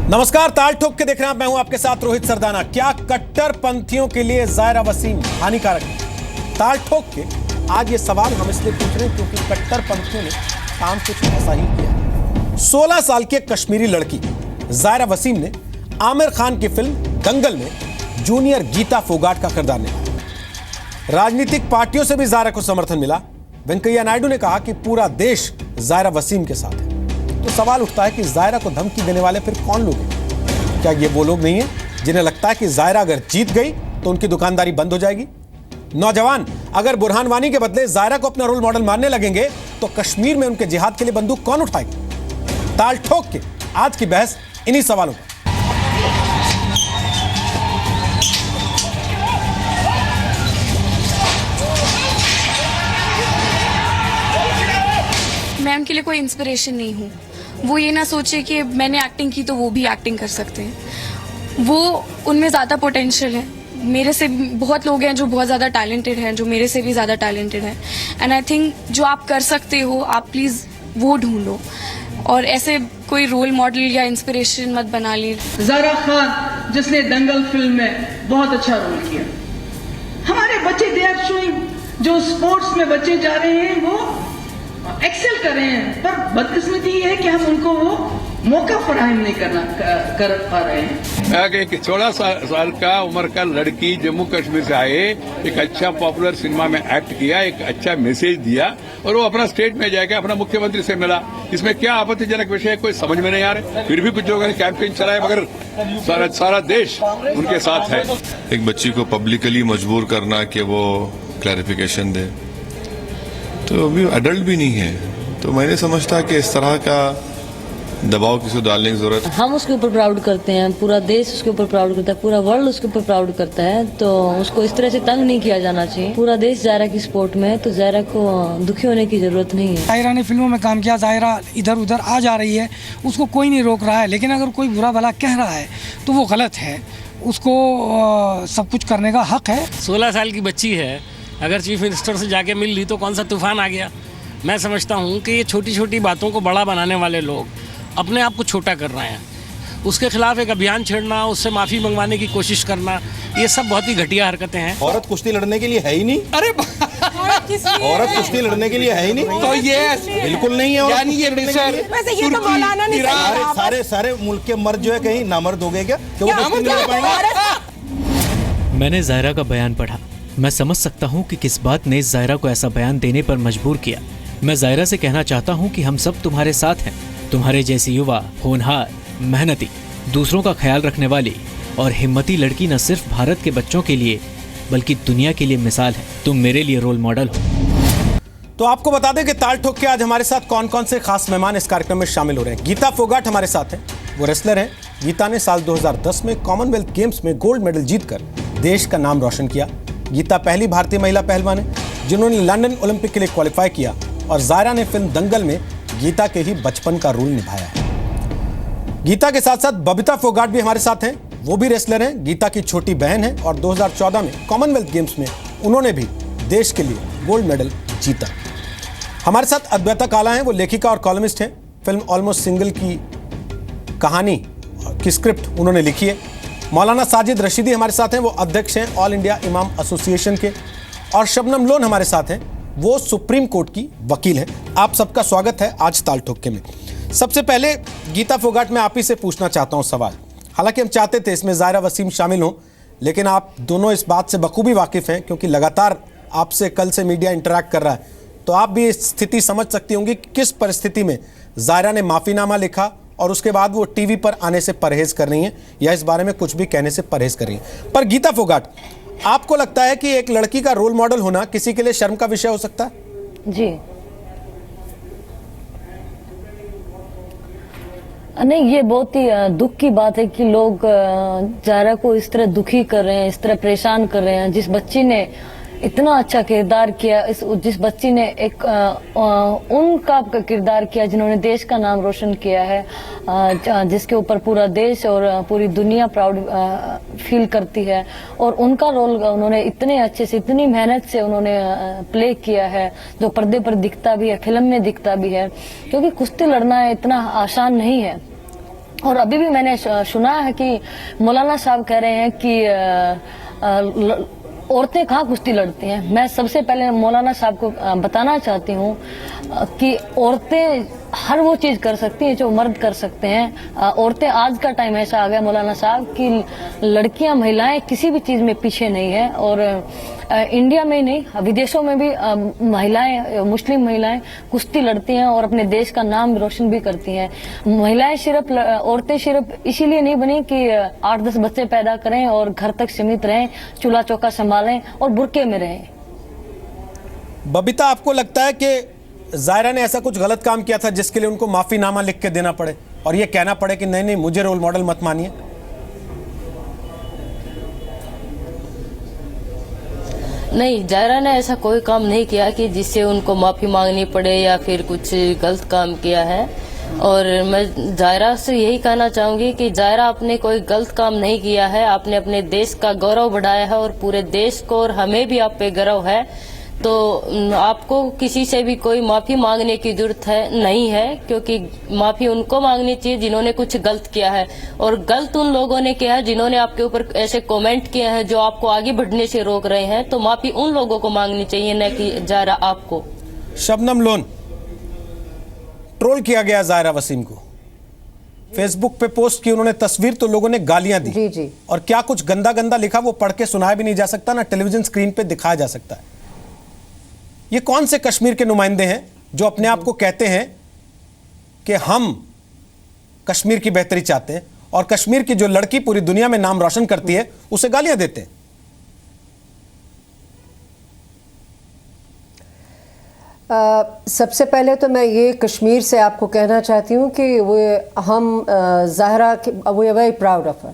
नमस्कार, ताल ठोक के देख रहे हैं मैं हूं आपके साथ रोहित सरदाना। क्या कट्टरपंथियों के लिए जायरा वसीम हानिकारक है? ताल ठोक के आज ये सवाल हम इसलिए पूछ रहे हैं क्योंकि कट्टरपंथियों ने काम कुछ ऐसा ही किया। 16 साल की कश्मीरी लड़की जायरा वसीम ने आमिर खान की फिल्म दंगल में जूनियर गीता फोगाट का किरदार निभाया। राजनीतिक पार्टियों से भी जायरा को समर्थन मिला। वेंकैया नायडू ने कहा कि पूरा देश जायरा वसीम के साथ है। तो सवाल उठता है कि जायरा को धमकी देने वाले फिर कौन लोग हैं? क्या ये वो लोग नहीं हैं जिन्हें लगता है कि जायरा अगर जीत गई तो उनकी दुकानदारी बंद हो जाएगी? नौजवान अगर बुरहान वानी के बदले जायरा को अपना रोल मॉडल मानने लगेंगे तो कश्मीर में उनके जिहाद के लिए बंदूक कौन उठाएगा? ताल ठोक के आज की बहस इन्हीं सवालों पर। मैं उनके लिए कोई इंस्पिरेशन नहीं हूँ। वो ये ना सोचे कि मैंने एक्टिंग की तो वो भी एक्टिंग कर सकते हैं। वो उनमें ज़्यादा पोटेंशियल है। मेरे से बहुत लोग हैं जो बहुत ज़्यादा टैलेंटेड हैं, जो मेरे से भी ज़्यादा टैलेंटेड हैं। एंड आई थिंक जो आप कर सकते हो आप प्लीज़ वो ढूंढो और ऐसे कोई रोल मॉडल या इंस्पिरेशन मत बना ली। जायरा खान जिसने दंगल फिल्म में बहुत अच्छा रोल किया। हमारे बच्चे दे आर शोइंग, जो स्पोर्ट्स में बच्चे जा रहे हैं वो एक्सेल कर रहे हैं, पर बदकिस्मती ये है कि हम उनको वो मौका फराहम नहीं कर पा रहे हैं। एक 16 साल का उम्र का लड़की जम्मू कश्मीर से आए, एक अच्छा पॉपुलर सिनेमा में एक्ट किया, एक अच्छा मैसेज दिया और वो अपना स्टेट में जाकर अपना मुख्यमंत्री से मिला। इसमें क्या आपत्तिजनक विषय है? कोई समझ में नहीं आ रहा। फिर भी कुछ लोगों ने कैंपेन चलाया मगर सारा देश उनके साथ है। एक बच्ची को पब्लिकली मजबूर करना कि वो क्लैरिफिकेशन दे, तो अभी अडल्ट भी नहीं है, तो मैंने समझता कि इस तरह का दबाव किसी को डालने की जरूरत। हम उसके ऊपर प्राउड करते हैं, पूरा देश उसके ऊपर प्राउड करता है, पूरा वर्ल्ड उसके ऊपर प्राउड करता है, तो उसको इस तरह से तंग नहीं किया जाना चाहिए। पूरा देश जायरा की सपोर्ट में है, तो जायरा को दुखी होने की जरूरत नहीं है। जायरा ने फिल्मों में काम किया, जायरा इधर उधर आ जा रही है, उसको कोई नहीं रोक रहा है। लेकिन अगर कोई बुरा भला कह रहा है तो वो गलत है, उसको सब कुछ करने का हक है। 16 साल की बच्ची है, अगर चीफ मिनिस्टर से जाके मिल ली तो कौन सा तूफान आ गया? मैं समझता हूँ कि ये छोटी छोटी बातों को बड़ा बनाने वाले लोग अपने आप को छोटा कर रहे हैं। उसके खिलाफ एक अभियान छेड़ना, उससे माफ़ी मंगवाने की कोशिश करना, ये सब बहुत ही घटिया हरकतें हैं। औरत कुश्ती लड़ने के लिए है ही नहीं। अरे औरत कुश्ती लड़ने के लिए है ही नहीं, तो ये बिल्कुल नहीं है। यानी ये वैसे ये तो मौलाना नहीं कहा। सारे मुल्क के मर्द जो है कहीं नामर्द हो गए क्या? मैंने जायरा का बयान पढ़ा। मैं समझ सकता हूँ कि किस बात ने जायरा को ऐसा बयान देने पर मजबूर किया। मैं जायरा से कहना चाहता हूँ कि हम सब तुम्हारे साथ हैं। तुम्हारे जैसी युवा, होनहार, मेहनती, दूसरों का ख्याल रखने वाली और हिम्मती लड़की न सिर्फ भारत के बच्चों के लिए बल्कि दुनिया के लिए मिसाल है। तुम मेरे लिए रोल मॉडल हो। तो आपको बता दें कि ताल ठोक के आज हमारे साथ कौन कौन से खास मेहमान इस कार्यक्रम में शामिल हो रहे हैं। गीता फोगाट हमारे साथ हैं, वो रेसलर हैं। गीता ने साल 2010 में कॉमनवेल्थ गेम्स में गोल्ड मेडल जीतकर देश का नाम रोशन किया। गीता पहली भारतीय महिला पहलवान है जिन्होंने लंदन ओलंपिक के लिए क्वालिफाई किया और जायरा ने फिल्म दंगल में गीता के ही बचपन का रोल निभाया है। गीता के साथ साथ बबीता फोगाट भी हमारे साथ हैं, वो भी रेसलर हैं। गीता की छोटी बहन है और 2014 में कॉमनवेल्थ गेम्स में उन्होंने भी देश के लिए गोल्ड मेडल जीता। हमारे साथ अद्वैता काला हैं, वो लेखिका और कॉलमिस्ट हैं। फिल्म ऑलमोस्ट सिंगल की कहानी की स्क्रिप्ट उन्होंने लिखी है। मौलाना साजिद रशीदी हमारे साथ हैं, वो अध्यक्ष हैं ऑल इंडिया इमाम एसोसिएशन के। और शबनम लोन हमारे साथ हैं, वो सुप्रीम कोर्ट की वकील हैं। आप सबका स्वागत है आज ताल ठोके में। सबसे पहले गीता फोगाट, मैं आप ही से पूछना चाहता हूं सवाल। हालांकि हम चाहते थे इसमें जायरा वसीम शामिल हों, लेकिन आप दोनों इस बात से बखूबी वाकिफ हैं क्योंकि लगातार आपसे कल से मीडिया इंटरैक्ट कर रहा है, तो आप भी इस स्थिति समझ सकती होंगी किस परिस्थिति में जायरा ने माफीनामा लिखा और उसके बाद वो टीवी पर आने से परहेज कर रही हैं या इस बारे में कुछ भी कहने से परहेज कर रही हैं। पर गीता फोगाट, आपको लगता है कि एक लड़की का रोल मॉडल होना किसी के लिए शर्म का विषय हो सकता है? जी नहीं, ये बहुत ही दुख की बात है कि लोग जायरा को इस तरह दुखी कर रहे हैं, इस तरह परेशान कर रहे हैं। जिस बच्ची ने इतना अच्छा किरदार किया, जिस बच्ची ने एक उनका किरदार किया जिन्होंने देश का नाम रोशन किया है, जिसके ऊपर पूरा देश और पूरी दुनिया प्राउड फील करती है, और उनका रोल उन्होंने इतने अच्छे से, इतनी मेहनत से उन्होंने प्ले किया है, जो पर्दे पर दिखता भी है, फिल्म में दिखता भी है। क्योंकि कुश्ती लड़ना इतना आसान नहीं है। और अभी भी मैंने सुना है कि मौलाना साहब कह रहे हैं कि औरतें कहाँ कुश्ती लड़ती हैं। मैं सबसे पहले मौलाना साहब को बताना चाहती हूँ कि औरतें हर वो चीज कर सकती हैं जो मर्द कर सकते हैं। औरतें, आज का टाइम ऐसा आ गया मौलाना साहब कि लड़कियां, महिलाएं किसी भी चीज में पीछे नहीं है। और इंडिया में ही नहीं, विदेशों में भी महिलाएं, मुस्लिम महिलाएं कुश्ती लड़ती हैं और अपने देश का नाम रोशन भी करती हैं। महिलाएं सिर्फ, औरतें सिर्फ इसीलिए नहीं बनी कि 8-10 बच्चे पैदा करें और घर तक सीमित रहें, चूल्हा चौका संभालें और बुर्के में रहें। बबीता, आपको लगता है कि जायरा ने ऐसा कुछ गलत काम किया था जिसके लिए उनको माफीनामा लिख के देना पड़े और ये कहना पड़े कि नहीं नहीं, मुझे रोल मॉडल मत मानिए? नहीं, जायरा ने ऐसा कोई काम नहीं किया कि जिससे उनको माफी मांगनी पड़े या फिर कुछ गलत काम किया है। और मैं जायरा से यही कहना चाहूंगी कि जायरा आपने कोई गलत काम नहीं किया है, आपने अपने देश का गौरव बढ़ाया है और पूरे देश को और हमें भी आप पे गर्व है। तो आपको किसी से भी कोई माफी मांगने की जरूरत नहीं है, क्योंकि माफी उनको मांगनी चाहिए जिन्होंने कुछ गलत किया है। और गलत उन लोगों ने किया है जिन्होंने आपके ऊपर ऐसे कमेंट किए हैं जो आपको आगे बढ़ने से रोक रहे हैं। तो माफी उन लोगों को मांगनी चाहिए, न कि जायरा आपको। शबनम लोन, ट्रोल किया गया जायरा वसीम को, फेसबुक पे पोस्ट की उन्होंने तस्वीर, तो लोगों ने गालियां दी। जी जी। और क्या कुछ गंदा गंदा लिखा वो पढ़ के सुनाया भी नहीं जा सकता, ना टेलीविजन स्क्रीन पे दिखाया जा सकता है। ये कौन से कश्मीर के नुमाइंदे हैं जो अपने आप को कहते हैं कि हम कश्मीर की बेहतरी चाहते हैं और कश्मीर की जो लड़की पूरी दुनिया में नाम रोशन करती है उसे गालियां देते हैं? सबसे पहले तो मैं ये कश्मीर से आपको कहना चाहती हूँ कि हम Zahra, we are very proud of her.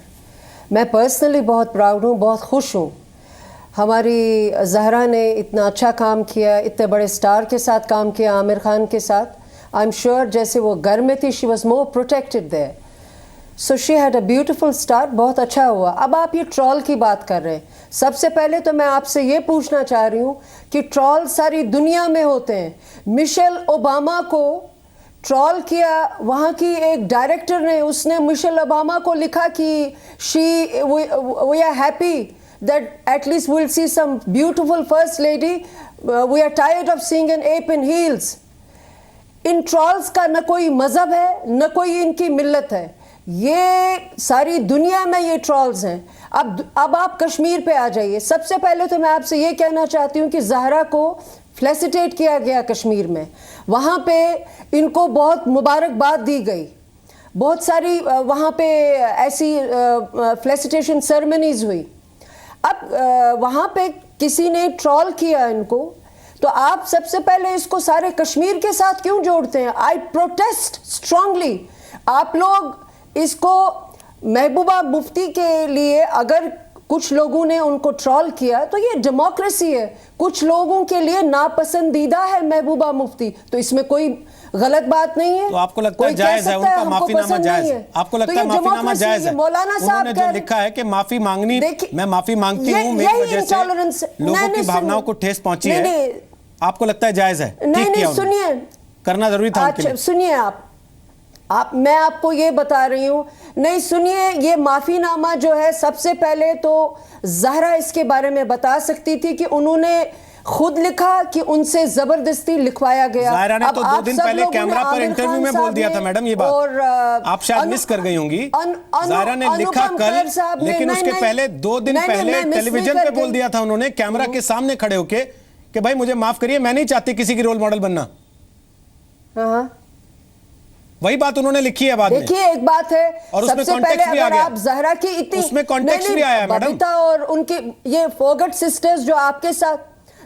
मैं पर्सनली बहुत प्राउड हूँ, बहुत खुश हूँ। हमारी ज़हरा ने इतना अच्छा काम किया, इतने बड़े स्टार के साथ काम किया, आमिर खान के साथ। आई एम श्योर जैसे वो घर में थी, she was more protected there, so she had a beautiful start. बहुत अच्छा हुआ। अब आप ये ट्रॉल की बात कर रहे हैं, सबसे पहले तो मैं आपसे ये पूछना चाह रही हूँ कि ट्रॉल सारी दुनिया में होते हैं। मिशेल ओबामा को ट्रॉल किया, वहाँ की एक डायरेक्टर ने, उसने मिशेल ओबामा को लिखा कि we are happy that at least we'll see some beautiful first lady, we are tired of seeing an ape in heels. इन ट्रॉल्स का न कोई मजहब है, न कोई इनकी मिल्लत है, ये सारी दुनिया में ये ट्रॉल्स हैं। अब आप कश्मीर पे आ जाइए। सबसे पहले तो मैं आपसे ये कहना चाहती हूँ कि ज़हरा को फ्लेसिटेट किया गया कश्मीर में, वहाँ पे इनको बहुत मुबारकबाद दी गई, बहुत सारी वहाँ पे ऐसी फ्लेसिटेशन सेरेमनीज हुई। अब वहाँ पे किसी ने ट्रॉल किया इनको, तो आप सबसे पहले इसको सारे कश्मीर के साथ क्यों जोड़ते हैं? आई प्रोटेस्ट स्ट्रांगली। आप लोग इसको महबूबा मुफ्ती के लिए, अगर कुछ लोगों ने उनको ट्रॉल किया तो ये डेमोक्रेसी है, कुछ लोगों के लिए नापसंदीदा है महबूबा मुफ्ती, तो इसमें कोई गलत बात नहीं है। तो आपको लगता है जायज है उनका माफीनामा जायज है? आपको लगता है माफीनामा जायज है? मौलाना साहब ने जो लिखा है कि माफी मांगनी, मैं माफी मांगती हूं, मेरी वजह से लोगों की भावनाओं को ठेस पहुंची है, आपको लगता है जायज है? नहीं, सुनिए, करना जरूरी था उनके लिए। सुनिए, आप मैं आपको ये बता रही हूँ, नहीं सुनिए, ये माफीनामा जो है, सबसे पहले तो ज़हरा इसके बारे में बता सकती थी कि उन्होंने खुद लिखा कि उनसे जबरदस्ती लिखवाया गया। ज़हरा ने तो 2 दिन पहले कैमरा पर इंटरव्यू में बोल दिया था मैडम ये बात, और आप शायद मिस कर गई होंगी। ज़हरा ने लिखा कल, लेकिन उसके पहले 2 दिन पहले टेलीविजन पे बोल दिया था उन्होंने, कैमरा के सामने खड़े होके, कि भाई मुझे माफ करिए, मैं नहीं चाहती किसी की रोल मॉडल बनना। हाँ, वही बात उन्होंने लिखी है बाद में। देखिए, एक बात है, और उसमें सबसे पहले अगर आप ज़हरा की इतनी, उसमें कॉन्टेक्स्ट भी आया मैडम, बबीता और उनकी ये फोगट सिस्टर्स जो आपके साथ,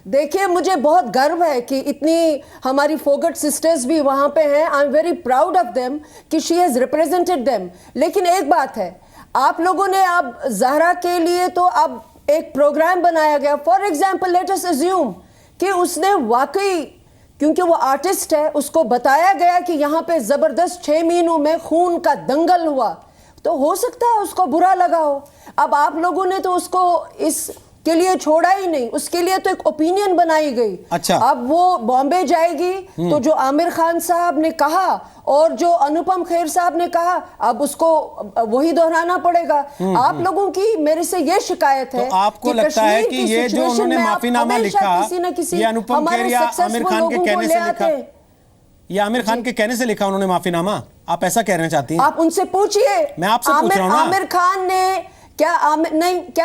देखिए मुझे बहुत गर्व है कि इतनी हमारी फोगट सिस्टर्स भी वहां पे हैं। I am very proud of them कि शी हैज रिप्रेजेंटेड देम। लेकिन एक बात है, आप लोगों ने अब ज़हरा के लिए तो अब एक प्रोग्राम बनाया गया। For example, let us assume कि उसने वाकई, क्योंकि वो आर्टिस्ट है, उसको बताया गया कि यहाँ पे जबरदस्त 6 महीनों में खून का दंगल हुआ, तो हो सकता है उसको बुरा लगा हो। अब आप लोगों ने तो उसको इस के लिए छोड़ा ही नहीं, उसके लिए तो एक ओपिनियन बनाई गई। अच्छा। अब वो बॉम्बे जाएगी तो जो आमिर खान साहब ने कहा और जो अनुपम खेर साहब ने कहा, अब उसको वही दोहराना पड़ेगा। आप लोगों की मेरे से ये शिकायत है तो आपको कि लगता है कश्मीर कि की ये जो situation उन्होंने में आप माफीनामा हमेशा लिखा, किसी न किसी ये अनुपम हमारे खेर या आमिर successful खान के लोगों को कहने ले से आते लिखा? हैं। ये आमिर खान के कहने से लिखा उन्होंने माफीनामा? आप ऐसा कहना चाहती हैं? आप उनसे पूछिए। मैं आपसे पूछ रहा हूं ना। आमिर खान ने क्या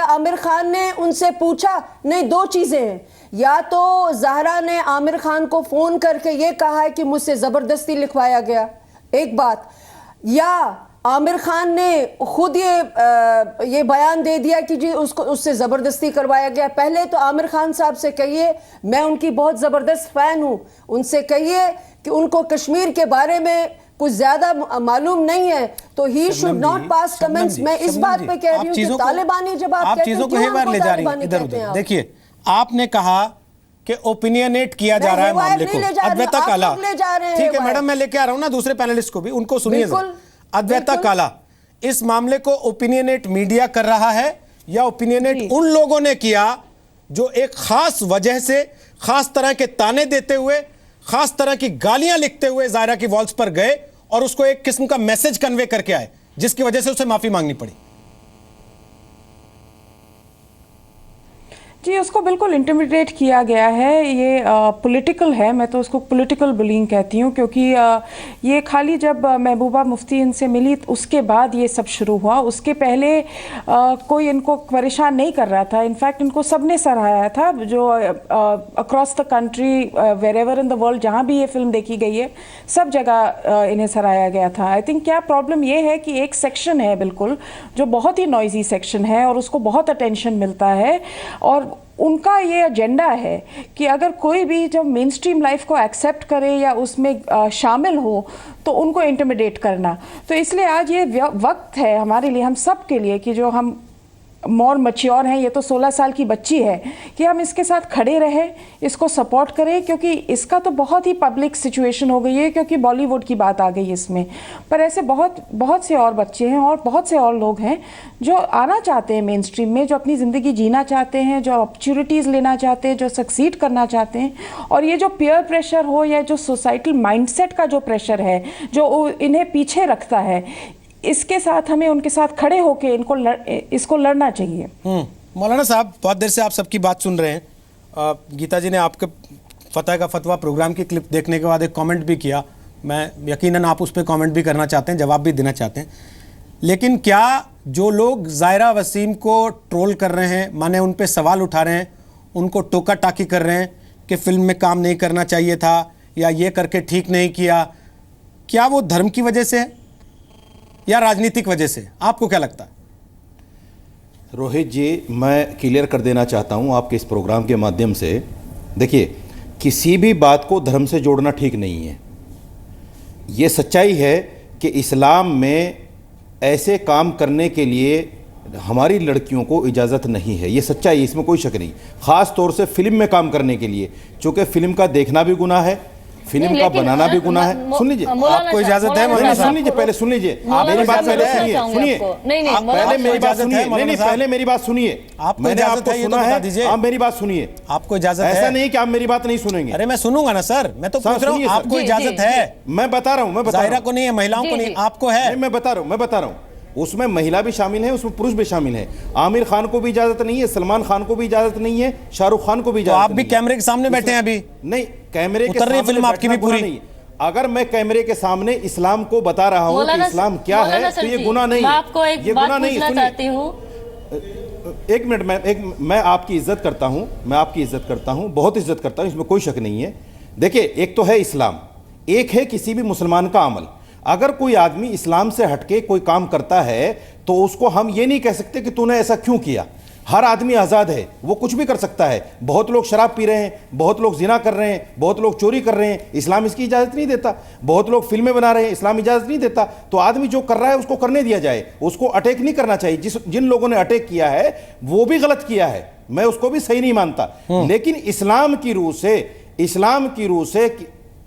आमिर खान ने उनसे पूछा? नहीं, दो चीजें हैं। या तो ज़हरा ने आमिर खान को फोन करके ये कहा है कि मुझसे जबरदस्ती लिखवाया गया, एक बात, या आमिर खान ने खुद ये बयान दे दिया कि जी उससे जबरदस्ती करवाया गया। पहले तो आमिर खान साहब से कहिए, मैं उनकी बहुत जबरदस्त फैन हूं, उनसे कहिए कि उनको कश्मीर के बारे में कुछ ज्यादा मालूम नहीं है तो he should not pass comments. मैं इस बात पे कह रही हूँ कि तालिबानी जब आप कहते चीजों को हैं, एक बार ले जा रही हैं इधर उधर। देखिए, आपने कहा कि ओपिनियनेट किया जा रहा है मामले को। अद्वैता काला, ठीक है मैडम, मैं लेके आ रहा हूं ना दूसरे पैनलिस्ट को भी, उनको सुनिए जरा। अद्वैता काला, इस मामले को ओपिनियनेट मीडिया कर रहा है या ओपिनियनेट उन लोगों ने किया जो एक खास वजह से, खास तरह के ताने देते हुए, खास तरह की गालियां लिखते हुए ज़ायरा की वॉल्स पर गए और उसको एक किस्म का मैसेज कन्वे करके आए, जिसकी वजह से उसे माफी मांगनी पड़ी? जी, उसको बिल्कुल इंटिमिडेट किया गया है। ये पॉलिटिकल है, मैं तो उसको पॉलिटिकल बुलिंग कहती हूँ, क्योंकि ये खाली जब महबूबा मुफ्ती इनसे मिली उसके बाद ये सब शुरू हुआ। उसके पहले कोई इनको परेशान नहीं कर रहा था। इनफैक्ट इनको सबने सराहाया था, जो across the country, wherever in the world, जहाँ भी ये फिल्म देखी गई है, सब जगह इन्हें सराहाया गया था। आई थिंक क्या प्रॉब्लम ये है कि एक सेक्शन है बिल्कुल जो बहुत ही नॉइजी सेक्शन है और उसको बहुत अटेंशन मिलता है, और उनका ये एजेंडा है कि अगर कोई भी जब मेन स्ट्रीम लाइफ को एक्सेप्ट करे या उसमें शामिल हो तो उनको इंटिमिडेट करना। तो इसलिए आज ये वक्त है हमारे लिए, हम सब के लिए, कि जो हम मोर मैच्योर हैं, ये तो 16 साल की बच्ची है, कि हम इसके साथ खड़े रहें, इसको सपोर्ट करें, क्योंकि इसका तो बहुत ही पब्लिक सिचुएशन हो गई है, क्योंकि बॉलीवुड की बात आ गई इसमें। पर ऐसे बहुत से और बच्चे हैं और बहुत से और लोग हैं जो आना चाहते हैं मेन स्ट्रीम में, जो अपनी ज़िंदगी जीना चाहते हैं, जो अपॉर्चुनिटीज़ लेना चाहते हैं, जो सक्सीड करना चाहते हैं। और ये जो पीयर प्रेशर हो या जो सोसाइटल माइंडसेट का जो प्रेशर है जो इन्हें पीछे रखता है, इसके साथ हमें उनके साथ खड़े होकर इसको लड़ना चाहिए। मौलाना साहब, बहुत देर से आप सबकी बात सुन रहे हैं। गीता जी ने आपके फतह का फतवा प्रोग्राम की क्लिप देखने के बाद एक कमेंट भी किया, मैं यकीनन आप उस पर कमेंट भी करना चाहते हैं, जवाब भी देना चाहते हैं। लेकिन क्या जो लोग ज़ायरा वसीम को ट्रोल कर रहे हैं, माने उन पे सवाल उठा रहे हैं, उनको टोका टाकी कर रहे हैं कि फिल्म में काम नहीं करना चाहिए था या ये करके ठीक नहीं किया, क्या वो धर्म की वजह से है या राजनीतिक वजह से? आपको क्या लगता है? रोहित जी, मैं क्लियर कर देना चाहता हूं आपके इस प्रोग्राम के माध्यम से। देखिए, किसी भी बात को धर्म से जोड़ना ठीक नहीं है। ये सच्चाई है कि इस्लाम में ऐसे काम करने के लिए हमारी लड़कियों को इजाज़त नहीं है। ये सच्चाई है, इसमें कोई शक नहीं। ख़ास तौर से फिल्म में काम करने के लिए, चूँकि फिल्म का देखना भी गुनाह है, फिल्म का बनाना भी गुनाह है। सुन लीजिए, आपको इजाजत है? सुन लीजिए, पहले सुन लीजिए, मेरी बात पहले सुनिए, पहले मेरी बात सुनिए, नहीं पहले मेरी बात सुनिए। मैंने आपको सुना है, आप मेरी बात सुनिए। आपको इजाजत है? ऐसा नहीं कि आप मेरी बात नहीं सुनेंगे। अरे मैं सुनूंगा ना सर, मैं तो पूछ रहा हूँ, आपको इजाजत है? मैं बता रहा हूँ, ज़ायरा को नहीं है, महिलाओं को नहीं, आपको है? मैं बता रहा हूँ, उसमें महिला भी शामिल है, उसमें पुरुष भी शामिल है। आमिर खान को भी इजाजत नहीं है, सलमान खान को भी इजाजत नहीं है, शाहरुख खान को भी इजाजत नहीं है। आप भी कैमरे के सामने बैठे हैं अभी? नहीं, कैमरे के सामने फिल्म आपकी भी पूरी नहीं। अगर मैं कैमरे के सामने इस्लाम को बता रहा हूँ कि इस्लाम क्या है, तो ये गुनाह नहीं है। आपको एक बात पूछना चाहती हूँ। एक मिनट, मैं आपकी इज्जत करता हूँ, बहुत इज्जत करता हूँ, इसमें कोई शक नहीं है। देखिए, एक तो है इस्लाम, एक है किसी भी मुसलमान का अमल। अगर कोई आदमी इस्लाम से हटके कोई काम करता है तो उसको हम ये नहीं कह सकते कि तूने ऐसा क्यों किया। हर आदमी आज़ाद है, वो कुछ भी कर सकता है। बहुत लोग शराब पी रहे हैं, बहुत लोग जिना कर रहे हैं, बहुत लोग चोरी कर रहे हैं, इस्लाम इसकी इजाज़त नहीं देता। बहुत लोग फिल्में बना रहे हैं, इस्लाम इजाज़त नहीं देता। तो आदमी जो कर रहा है उसको करने दिया जाए, उसको अटैक नहीं करना चाहिए। जिन लोगों ने अटैक किया है वो भी गलत किया है, मैं उसको भी सही नहीं मानता। लेकिन इस्लाम की रूह से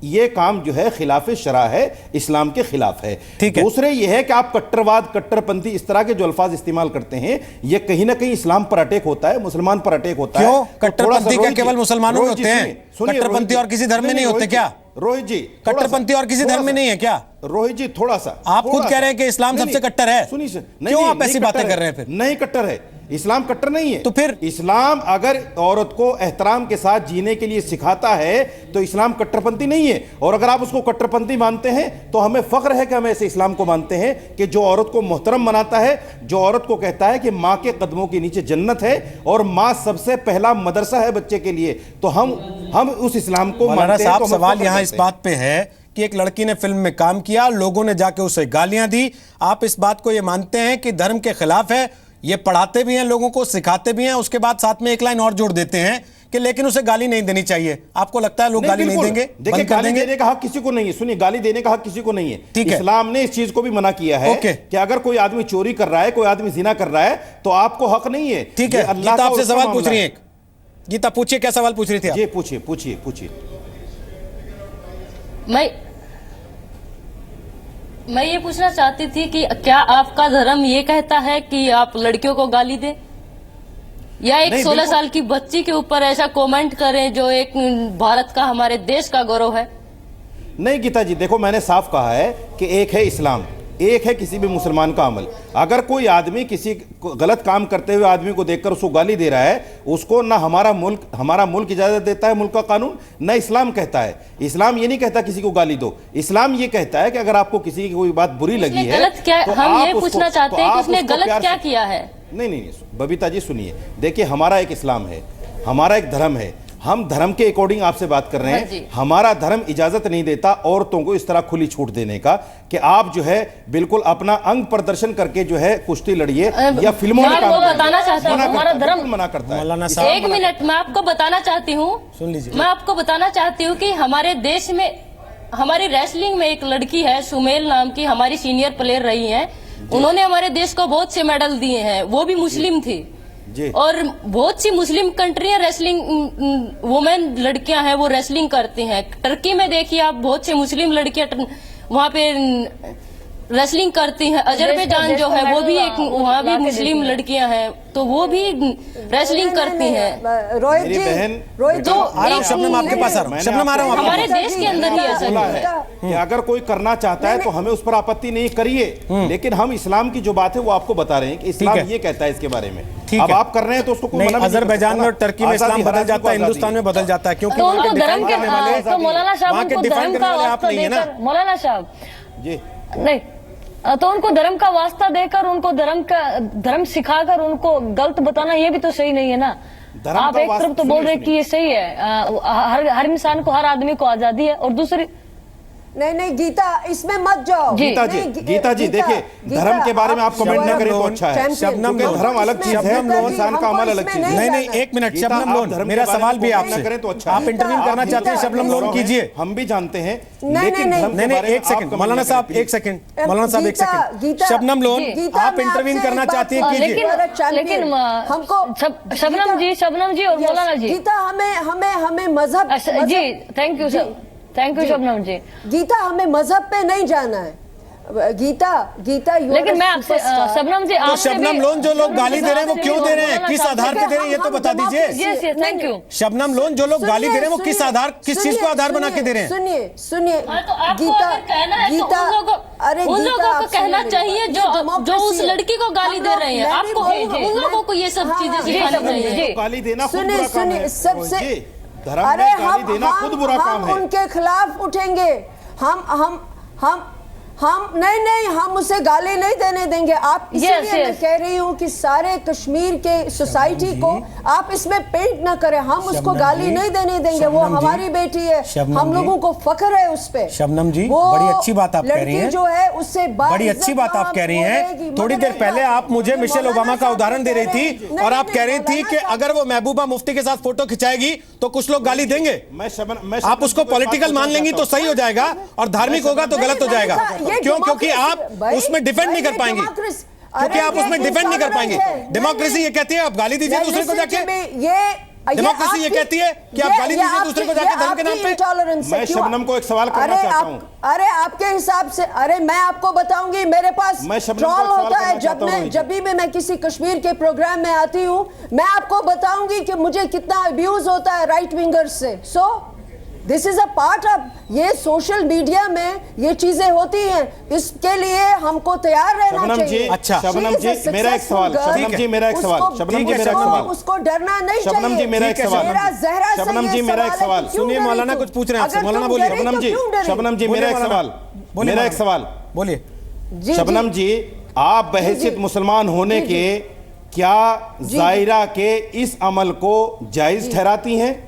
ये काम जो है खिलाफ शरा है, इस्लाम के खिलाफ है। ठीक है। दूसरे ये है कि आप कट्टरवाद, कट्टरपंथी, इस तरह के जो अल्फाज इस्तेमाल करते हैं, ये कहीं ना कहीं इस्लाम पर अटैक होता है, मुसलमान पर अटैक होता है। क्यों? तो थोड़ा सा कट्टरपंथी क्या रोहित जी, केवल मुसलमानों में रोहित जी, होते हैं? सुनिए, कट्टरपंथी और किसी धर्म में नहीं होते क्या? रोहित जी, कट्टरपंथी और किसी धर्म में नहीं है क्या? रोहित जी थोड़ा सा, आप खुद कह रहे हैं कि इस्लाम सबसे कट्टर है। सुनिए, क्यों आप ऐसी बातें कर रहे हैं फिर? नहीं कट्टर है, इस्लाम कट्टर नहीं है। तो फिर इस्लाम अगर औरत को एहतराम के साथ जीने के लिए सिखाता है तो इस्लाम कट्टरपंथी नहीं है। और अगर आप उसको कट्टरपंथी मानते हैं तो हमें फख्र है कि हम ऐसे इस्लाम को मानते हैं कि जो औरत को मोहतरम बनाता है, जो औरत को कहता है कि माँ के कदमों के नीचे जन्नत है और माँ सबसे पहला मदरसा है बच्चे के लिए, तो हम उस इस्लाम को मानते हैं। तो सवाल यहाँ इस बात पे है कि एक लड़की ने फिल्म में काम किया, लोगों ने जाके उसे गालियां दी। आप इस बात को ये मानते हैं कि धर्म के खिलाफ है, ये पढ़ाते भी हैं, लोगों को सिखाते भी हैं, उसके बाद साथ में एक लाइन और जोड़ देते हैं कि लेकिन उसे गाली नहीं देनी चाहिए। आपको लगता है लोग गाली नहीं देंगे? देखिए, गाली देने का हक किसी को नहीं है। सुनिए, गाली देने का हक किसी को नहीं है। ठीक है। इस्लाम ने इस चीज को भी मना किया है कि अगर कोई आदमी चोरी कर रहा है, कोई आदमी जिना कर रहा है, तो आपको हक नहीं है। ठीक है, गीता आपसे सवाल पूछ रही है। गीता पूछिए, क्या सवाल पूछ रही थी आप? जी पूछिए, पूछिए, पूछिए। मैं ये पूछना चाहती थी कि क्या आपका धर्म ये कहता है कि आप लड़कियों को गाली दें, या एक 16 साल की बच्ची के ऊपर ऐसा कमेंट करें जो एक भारत का, हमारे देश का गौरव है? नहीं गीता जी, देखो मैंने साफ कहा है कि एक है इस्लाम, एक है किसी भी मुसलमान का अमल। अगर कोई आदमी किसी गलत काम करते हुए आदमी को देखकर उसको गाली दे रहा है, उसको ना हमारा मुल्क इजाजत देता है, मुल्क का कानून, ना इस्लाम कहता है। इस्लाम ये नहीं कहता किसी को गाली दो। इस्लाम ये कहता है कि अगर आपको किसी की कोई बात बुरी लगी है, गलत क्या, तो हम ये आप पूछना उसको, चाहते हैं कि उसने गलत प्यार क्या से- किया है? नहीं, बबीता जी सुनिए, देखिए हमारा एक इस्लाम है, हमारा एक धर्म है, हम धर्म के अकॉर्डिंग आपसे बात कर रहे हैं। हमारा धर्म इजाजत नहीं देता औरतों को इस तरह खुली छूट देने का कि आप जो है बिल्कुल अपना अंग प्रदर्शन करके जो है कुश्ती लड़िए या फिल्मों में काम बताना चाहता हूँ, हमारा धर्म मना करता है। एक मिनट, मैं आपको बताना चाहती हूँ, सुन लीजिए। मैं आपको बताना चाहती हूँ कि हमारे देश में, हमारी रेसलिंग में एक लड़की है सुमेल नाम की, हमारी सीनियर प्लेयर रही है। उन्होंने हमारे देश को बहुत से मेडल दिए हैं, वो भी मुस्लिम थी। और बहुत सी मुस्लिम कंट्रियां रेसलिंग वुमेन लड़कियां हैं, वो रेसलिंग करती हैं। टर्की में देखिए आप, बहुत सी मुस्लिम लड़कियां वहाँ पे रेसलिंग करती हैं। अजरबैजान जो है वो भी एक, वहाँ भी मुस्लिम लड़कियां हैं, तो वो भी रेसलिंग करती हैं। रोहित जी, रोहित जी, शबनम आपके पास आ रहा हूं, शबनम आ रहा हूं। हमारे देश के अंदर ही ऐसा है कि अगर कोई करना चाहता है तो हमें उस पर आपत्ति नहीं करिए, लेकिन हम इस्लाम की जो बात है वो आपको बता रहे हैं कि इस्लाम ये कहता है इसके बारे में। अब आप कर रहे हैं तो उसको कोई मना नहीं। अजरबैजान में और टर्की में इस्लाम बदल जाता है, हिंदुस्तान में बदल जाता है, क्योंकि तो उनको धर्म के, तो मौलाना साहब उनको धर्म का वास्ता देकर, मौलाना साहब जी नहीं, तो उनको धर्म का वास्ता देकर, उनको धर्म सिखाकर उनको गलत बताना ये भी तो सही नहीं है ना। आप एक तरफ तो बोल रहे कि ये सही है, हर इंसान को, हर आदमी को आजादी है, और दूसरी नहीं गीता, इसमें मत जाओ। गीता जी देखिए, धर्म के बारे में आप कमेंट न करें तो अच्छा है। शबनम लोन, धर्म अलग चीज है, इंसान का अमल अलग चीज है। नहीं, एक मिनट शबनम लोन, मेरा सवाल भी आपसे, करें तो अच्छा। आप इंटरव्यू करना चाहते हैं, शबनम लोन कीजिए। हम भी जानते हैं, नहीं, एक सेकंड मौलाना साहब, एक सेकंड मौलाना साहब, एक सेकंड। शबनम लोन, आप इंटरव्यू करना चाहती हैं, कीजिए। लेकिन हमको शबनम जी और मौलाना जी, गीता हमें मजहब जी, thank you sir, thank you Shabnam ji. Gita, हमें मजहब पे नहीं जाना है। गीता, लेकिन मैं आपसे शबनम जी, तो शबनम लोन जो लोग गाली दे रहे हैं वो क्यों दे रहे हैं, किस आधार पे दे रहे हैं, ये तो बता दीजिए। Thank you. शबनम लोन जो लोग गाली दे रहे हैं वो किस आधार, किस चीज को आधार बना के दे रहे हैं? सुनिए गीता, अरे उन लोगों को कहना चाहिए जो उस लड़की को गाली दे रहे हैं, आपको उन लोगों को ये सब चीजें सिखानी चाहिए। गाली देना सुनिए सबसे, अरे हम उनके खिलाफ उठेंगे। हम नहीं, हम उसे गाली नहीं देने देंगे। आप इसीलिए मैं कह रही हूँ कि सारे कश्मीर के सोसाइटी को आप इसमें पेंट ना करें। हम उसको गाली नहीं देने देंगे, वो हमारी बेटी है, हम लोगों को फख्र है उस पे। शबनम जी, बड़ी अच्छी बात आप कह रही हैं, जो है उससे बड़ी अच्छी बात आप कह रही हैं। थोड़ी देर पहले आप मुझे मिशेल ओबामा का उदाहरण दे रही थी और आप कह रही थी कि अगर वो महबूबा मुफ्ती के साथ फोटो खिंचाएगी तो कुछ लोग गाली देंगे। आप उसको पॉलिटिकल मान लेंगी तो सही हो जाएगा और धार्मिक होगा तो गलत हो जाएगा। क्यों? क्योंकि आप उसमें डिफेंड नहीं कर पाएंगे, क्योंकि आप उसमें डिफेंड नहीं कर पाएंगे। डेमोक्रेसी ये कहती है आप गाली दीजिए दूसरे को जाके। डेमोक्रेसी ये कहती है कि आप गाली दीजिए दूसरे को जाके धर्म के नाम पे। इंटॉलरेंस मैं शबनम को एक सवाल करना चाहता हूं। अरे आपके हिसाब से, अरे मैं आपको बताऊंगी, मेरे पास मैं शबनम को ट्रॉल एक सवाल होता है करना चाहता हूं, जब भी मैं किसी कश्मीर के प्रोग्राम में आती हूं, मैं आपको बताऊंगी कि मुझे कितना अब्यूज होता है राइट विंगर्स से। So this is a part of, ये सोशल मीडिया में ये चीजें होती हैं, इसके लिए हमको तैयार रहना चाहिए। अच्छा शबनम जी मेरा एक सवाल, शबनम जी मेरा एक सवाल, शबनम जी मेरा एक सवाल, उसको डरना नहीं चाहिए। शबनम जी मेरा एक सवाल, शबनम जी मेरा एक सवाल, सुनिए मौलाना कुछ पूछ रहे हैं आपसे, मौलाना बोलिए। शबनम जी मेरा एक सवाल, मेरा एक सवाल बोलिए। शबनम जी, आप बहैसियत मुसलमान होने के क्या जायरा के इस अमल को जायज ठहराती हैं?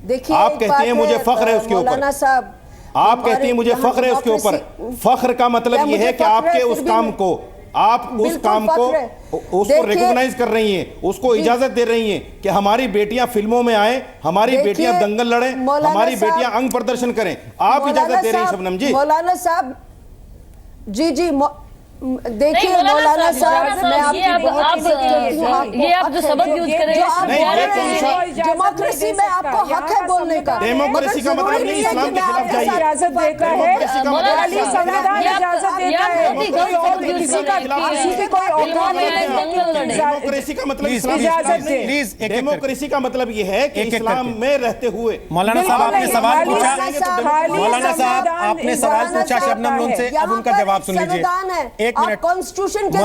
देखिए, आप कहते हैं मुझे फख्र है उसके ऊपर, मौलाना साहब आप कहती हैं मुझे फख्र है उसके ऊपर। फख्र का मतलब यह है कि आपके उस काम को, आप उस काम को उसको रिकॉग्नाइज कर रही हैं, उसको इजाजत दे रही हैं कि हमारी बेटियां फिल्मों में आए, हमारी बेटियां दंगल लड़ें, हमारी बेटियां अंग प्रदर्शन करें, आप इजाजत दे रही हैं शबनम जी। मौलाना साहब जी देखिए मौलाना साहब, मैं आपकी बहुत इज्जत करती हूं। ये आप जो शब्द यूज कर रहे हैं, डेमोक्रेसी में आपको हक है बोलने का। डेमोक्रेसी का मतलब नहीं इस्लाम के खिलाफ जाइए। इजाजत देता है, संविधान इजाजत देता है, डेमोक्रेसी का मतलब प्लीज, डेमोक्रेसी का मतलब ये है कि इस्लाम में रहते हुए। मौलाना साहब आपने सवाल पूछा, मौलाना साहब आपने सवाल पूछा शबनम लोन से, अब उनका जवाब सुन लीजिए। एक मिनट, कॉन्स्टिट्यूशन के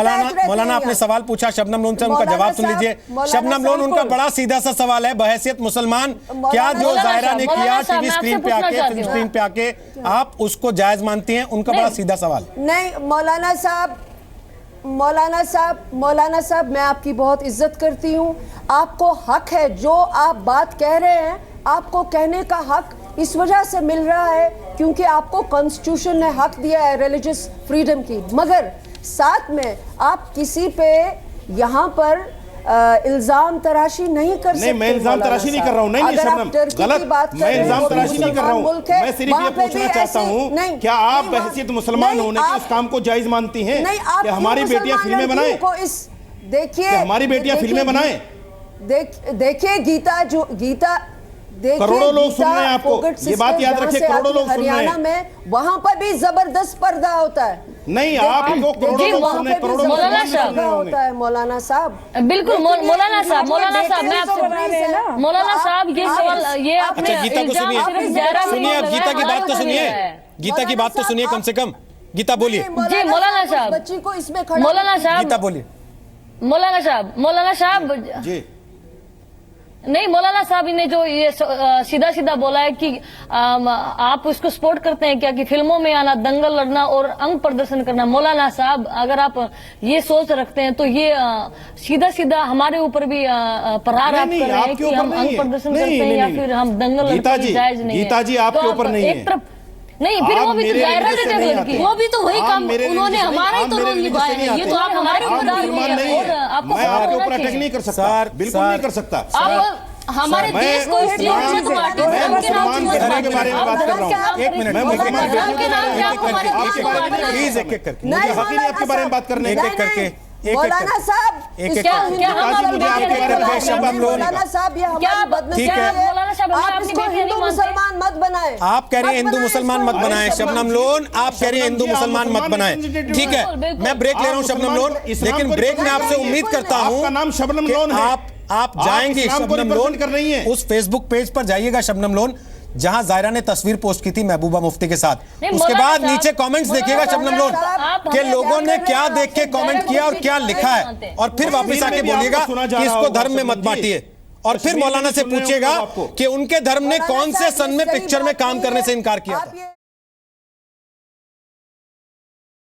मौलाना आपने सवाल पूछा शबनम लोन से, उनका जवाब सुन लीजिए। शबनम लोन, उनका बड़ा सीधा सा सवाल है, बहैसियत मुसलमान क्या जो जायरा ने किया टीवी स्क्रीन पे आके, फिल्म स्क्रीन पे आके, आप उसको जायज मानती हैं? उनका बड़ा सीधा सवाल। नहीं मौलाना साहब मैं आपकी बहुत इज्जत करती हूँ। आपको हक है, जो आप बात कह रहे हैं आपको कहने का हक इस वजह से मिल रहा है क्योंकि आपको कॉन्स्टिट्यूशन ने हक दिया है रिलीजियस फ्रीडम की, मगर साथ में आप किसी पे यहाँ पर इल्जाम तराशी नहीं कर सकते। नहीं, मैं इल्जाम तराशी नहीं कर रहा हूँ। नहीं शबनम, गलत, मैं इल्जाम तराशी नहीं कर रहा हूँ। मैं सिर्फ ये पूछना चाहता हूँ, क्या आप बहैसियत मुसलमान होने के उस काम को जायज मानती हैं कि हमारी बेटियां फिल्में बनाएं? देखिए हमारी बेटियां फिल्में बनाएं। देखिए करोड़ों लोग सुन रहे हैं आपको, ये बात याद रखिए, करोड़ों लोग सुन रहे हैं। हरियाणा में वहां पर भी जबरदस्त पर्दा होता है। नहीं, आपको करोड़ों लोग सुन रहे हैं, करोड़ों होता है मौलाना साहब। बिल्कुल मौलाना साहब, मैं आपसे, मौलाना साहब ये सवाल, ये आपने गीता को सुनिए, अब गीता की बात तो सुनिए, गीता की बात तो सुनिए कम से कम। गीता बोलिए जी। मौलाना साहब, बच्ची को इसमें मौलाना साहब, गीता बोलिए। मौलाना साहब जी। नहीं, मौलाना साहब ने जो ये सीधा सीधा बोला है कि आप उसको सपोर्ट करते हैं क्या, कि फिल्मों में आना, दंगल लड़ना और अंग प्रदर्शन करना। मौलाना साहब, अगर आप ये सोच रखते हैं तो ये सीधा सीधा हमारे ऊपर भी प्रहार आप कर रहे हैं कि हम अंग प्रदर्शन करते हैं या फिर हम दंगल लड़ते हैं, जायज नहीं है। गीता जी आपके ऊपर नहीं है। एक तरफ नहीं, फिर वो भी तो जायरा ने डेवलप की, वो भी तो वही काम उन्होंने हमारा ही तो रोल निभाया है। ये तो आप हमारे ऊपर मैं आपके ऊपर अटैक नहीं कर सकता, बिल्कुल नहीं कर सकता। आप हमारे देश को इसलिए के बारे में बात कर रहा हूँ। एक मिनट, मैं प्लीज एक एक करके, मुझे हक ही नहीं आपके बारे में बात करने एक एक करके, मौलाना साहब, मौलाना साहब ये हमारी बदनसीबी है। आप इसको हिंदू मुसलमान मत बनाएं। आप कह रहे हैं हिंदू मुसलमान मत बनाएं शबनम लोन, आप कह रहे हैं हिंदू मुसलमान मत बनाएं, ठीक है। मैं ब्रेक ले रहा हूं शबनम लोन, लेकिन ब्रेक में आपसे उम्मीद करता हूं, आपका नाम शबनम लोन है, आप जाएंगे शबनम लोन कर रही हैं, उस फेसबुक पेज पर जाइएगा शबनम लोन जहां जायरा ने तस्वीर पोस्ट की थी महबूबा मुफ्ती के साथ। उसके बाद नीचे कमेंट्स देखिएगा शबनम लोन के लोगों ने क्या देख के कमेंट किया और क्या लिखा है, और फिर वापस आके बोलिएगा कि इसको धर्म में मत बांटिए, और फिर मौलाना से पूछेगा कि उनके धर्म ने कौन से सन में पिक्चर में काम करने से इनकार किया था।